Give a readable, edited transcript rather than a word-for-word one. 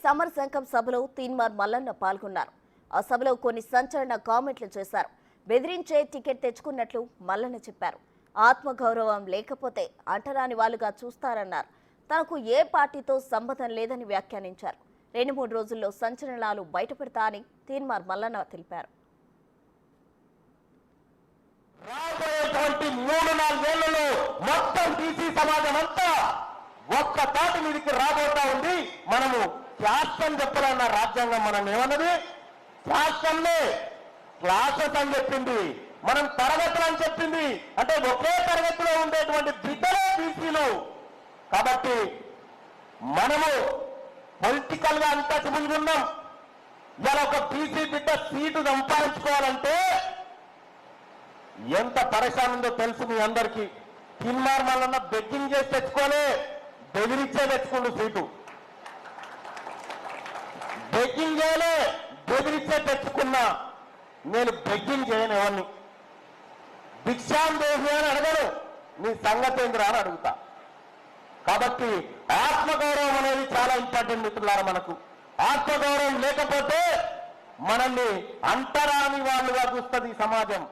సమర సంఘం సభలో తీన్మార్ మల్లన్న పాల్గొన్నారు. ఆ సభలో కొన్ని సంచలన కామెంట్లు చేశారు. బెదిరించే టికెట్ తెచ్చుకున్నట్లు మల్లన్న చెప్పారు. ఆత్మగౌరవం లేకపోతే అంటరాని వాలుగా చూస్తారన్నారు. తనకు ఏ పార్టీతో సంబంధం లేదని వ్యాఖ్యానించారు. 2-3 రోజుల్లో సంచలనాలు బయటపెడతా అని తీన్మార్ మల్లన్న తెలిపారు. రాబోయేటువంటి 3-4 ఏళ్లలో మొత్తం బీసీ సమాజం అంతా ఒక్క తాటి మీదకి రాబోతా ఉంది. మనము శాస్త్రం చెప్పాలన్న రాజ్యాంగం మనం ఏమన్నది? శాస్త్రంలో క్లాసెస్ అని చెప్పింది, మనం తరగతులు అని చెప్పింది. అంటే ఒకే తరగతిలో ఉండేటువంటి బిడ్డలే బీసీలు. కాబట్టి మనము పొలిటికల్ గా అంతా చెబుతున్నాం. ఇలా ఒక బీసీ బిడ్డ సీటు సంపాదించుకోవాలంటే ఎంత పరేషాన్ ఉందో తెలుసు మీ అందరికీ. తీన్మార్ మల్లన్న బెగ్గింగ్ చేసి తెచ్చుకోలే, బెదిరించే తెచ్చుకుంటూ సీటు. బెగ్గింగ్ చేయలే, బెదిరించే తెచ్చుకున్నా. నేను బెగ్గింగ్ చేయను, ఎవరిని భిక్షాం దేహి అని అడగను, నీ సంగతి ఏందిరా అని అడుగుతా. కాబట్టి ఆత్మగౌరవం అనేది చాలా ఇంపార్టెంట్ మిత్రులారా. మనకు ఆత్మగౌరవం లేకపోతే మనల్ని అంటరాని వాళ్ళుగా చూస్తుంది ఈ సమాజం.